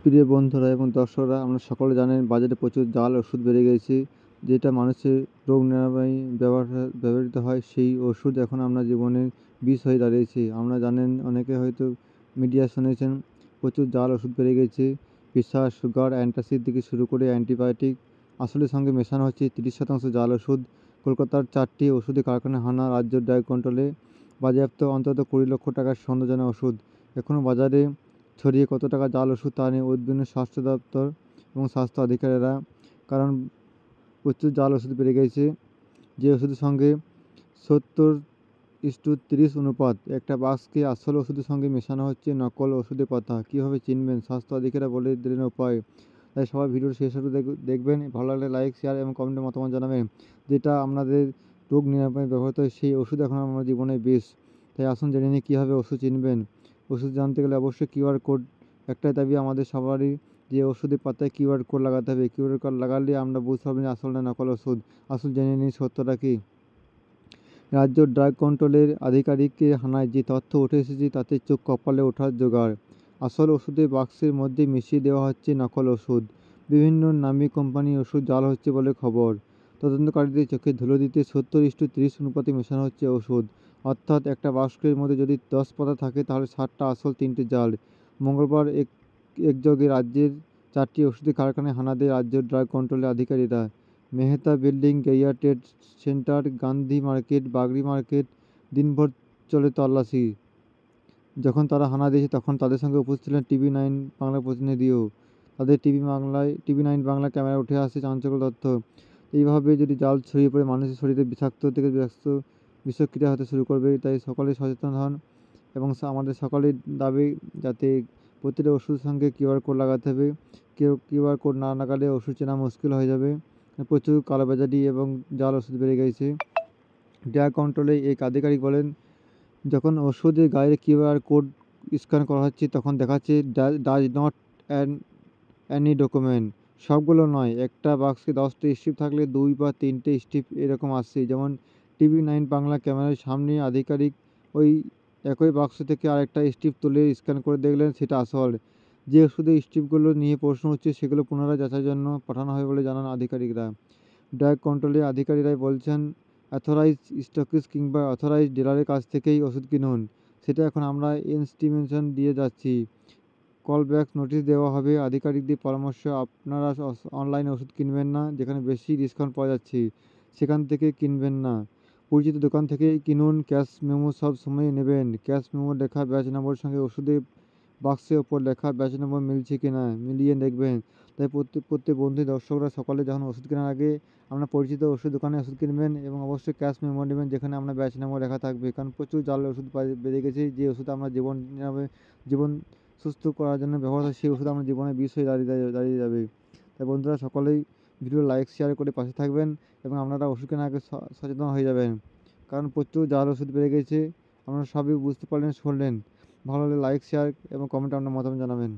প্রিয় বন্ধুরা এবং দর্শকরা, আমরা সকলে জানেন বাজারে প্রচুর জাল ওষুধ বেড়ে গেছে, যেটা মানুষের রোগ নিরাময় ব্যবহৃত হয়। সেই ওষুধ এখন আমরা জীবনের বিষ হয়ে দাঁড়িয়েছে। আমরা জানেন, অনেকে হয়তো মিডিয়া শুনেছেন, প্রচুর জাল ওষুধ বেড়ে গেছে। প্রেশার, সুগার, অ্যান্টাসিড থেকে শুরু করে অ্যান্টিবায়োটিক আসলের সঙ্গে মেশানো হচ্ছে 30% জাল ওষুধ। কলকাতার 4টি ওষুধের কারখানা হানা, রাজ্য ড্রাগ কন্ট্রোলে বাজেয়াপ্ত অন্তত 20 লক্ষ টাকার সন্দেহজনক ওষুধ। এখনও বাজারে ছড়িয়ে কত টাকা জাল ওষুধ তা নিয়ে উদ্বিগ্ন স্বাস্থ্য দপ্তর এবং স্বাস্থ্য আধিকারিকরা। কারণ প্রচুর জাল ওষুধ বেড়ে গেছে। যে ওষুধের সঙ্গে 70:30 অনুপাত একটা বাক্সকে আসল ওষুধের সঙ্গে মেশানো হচ্ছে নকল ওষুধের পাতা। কীভাবে চিনবেন? স্বাস্থ্য আধিকারিকরা বলে দিলেন উপায়। তাই সবাই ভিডিওর শেষ অবধি দেখবেন। ভালো লাগলে লাইক, শেয়ার এবং কমেন্টে মতামত জানাবেন। যেটা আপনাদের রোগ নিরাময়ে ব্যবহৃত হয় সেই ওষুধ এখন আমার জীবনে বিষ। তাই আসুন জেনে নিই কীভাবে ওষুধ চিনবেন। ওষুধ জানতে গেলে অবশ্যই কিউআর কোড একটাই দাবি আমাদের সবারই, যে ওষুধের পাতায় কিউআর কোড লাগাতে হবে। কিউআর কোড লাগালে আমরা বুঝতে পারবো যে আসল না নকল ওষুধ। আসুন জেনে নিই সত্যটা কী। রাজ্য ড্রাগ কন্ট্রোলের আধিকারিকের হানায় যে তথ্য উঠে এসেছে তাতে চোখ কপালে ওঠার জোগাড়। আসল ওষুধের বাক্সের মধ্যে মিশিয়ে দেওয়া হচ্ছে নকল ওষুধ। বিভিন্ন নামী কোম্পানির ওষুধ জাল হচ্ছে বলে খবর। তদন্তকারীদের চোখে ধুলো দিতে 70:30 অনুপাতে মেশানো হচ্ছে ওষুধ। অর্থাৎ একটা বাক্সের মধ্যে যদি 10 পাতা থাকে তাহলে 60টা আসল, 3টে জাল। মঙ্গলবার একযোগে রাজ্যের 4টি ওষুধের কারখানায় হানা দেয় রাজ্য ড্রাগ কন্ট্রোলের আধিকারিকরা। মেহতা বিল্ডিং, গেইয়া trade centre, Gandhi market, Bagri market, দিনভর চলে তল্লাশি। যখন তারা হানা দিয়েছে তখন তাদের সঙ্গে উপস্থিত ছিলেন TV9 বাংলার প্রতিনিধিও। তাদের TV9 বাংলা ক্যামেরায় উঠে আসে চাঞ্চল্যকর তথ্য। এইভাবে যদি জাল ছড়িয়ে পড়ে মানুষের শরীরে বিষাক্ত থেকে বিষক্রিয়া হতে শুরু করবে। তাই সকলেই সচেতন হন এবং আমাদের সকলের দাবি, যাতে প্রতিটা ওষুধের সঙ্গে কিউআর কোড লাগাতে হবে। কিউআর কোড না লাগালে ওষুধ চেনা মুশকিল হয়ে যাবে। প্রচুর কালোবাজারি এবং জাল ওষুধ বেড়ে গেছে। ড্রাগ কন্ট্রোলে এক আধিকারিক বলেন, যখন ওষুধের গায়ে কিউআর কোড স্ক্যান করা হচ্ছে তখন দেখাচ্ছে ডাজ নট অ্যানি ডকুমেন্ট। সবগুলো নয়, একটা বাক্সে 10টা স্ট্রিপ থাকলে 2 বা 3টে স্ট্রিপ এরকম আসছে। যেমন TV9 বাংলা ক্যামেরার সামনে আধিকারিক ওই একই বাক্স থেকে আরেকটা স্ট্রিপ তুলে স্ক্যান করে দেখলেন সেটা আসল। যে ওষুধের স্ট্রিপগুলো নিয়ে প্রশ্ন হচ্ছে সেগুলো পুনরায় যাচাইয়ের জন্য পাঠানো হবে বলে জানান আধিকারিকরা। ড্রাগ কন্ট্রোলের আধিকারিকরাই বলছেন, অথরাইজড স্টকিস্ট কিংবা অথরাইজড ডিলারের কাছ থেকেই ওষুধ কিনুন। সেটা এখন আমরা ইনস্টিমেশন দিয়ে যাচ্ছি। কলব্যাক নোটিশ দেওয়া হবে। আধিকারিকদের পরামর্শ, আপনারা অনলাইনে ওষুধ কিনবেন না। যেখানে বেশি ডিসকাউন্ট পাওয়া যাচ্ছে সেখান থেকে কিনবেন না। পরিচিত দোকান থেকেই কিনুন। ক্যাশ মেমো সব সময় নেবেন। ক্যাশ মেমো লেখা ব্যাচ নম্বরের সঙ্গে ওষুধের বাক্সের ওপর লেখা ব্যাচ নম্বর মিলছে কিনা মিলিয়ে দেখবেন। তাই প্রত্যেক বন্ধু দর্শকরা সকলে যখন ওষুধ কেনার আগে আপনার পরিচিত ওষুধ দোকানে ওষুধ কিনবেন এবং অবশ্যই ক্যাশ মেমো নেবেন, যেখানে আপনার ব্যাচ নম্বর লেখা থাকবে। কারণ প্রচুর জাল ওষুধ বেড়ে গেছে। যে ওষুধ আমরা জীবন সুস্থ করার জন্য ব্যবহার হয় সেই ওষুধ আমার জীবনে বিষ হয়ে দাঁড়িয়ে যাবে। তাই বন্ধুরা সকলেই ভিডিও লাইক, শেয়ার করে পাশে থাকবেন এবং আপনারা ওষুধ কেনার আগে সচেতন হয়ে যাবেন। কারণ প্রচুর জাল ওষুধ বেড়ে গেছে। আপনারা সবই বুঝতে পারলেন, শুনলেন। ভালো লাগলে লাইক, শেয়ার এবং কমেন্টে আপনার মতামত জানাবেন।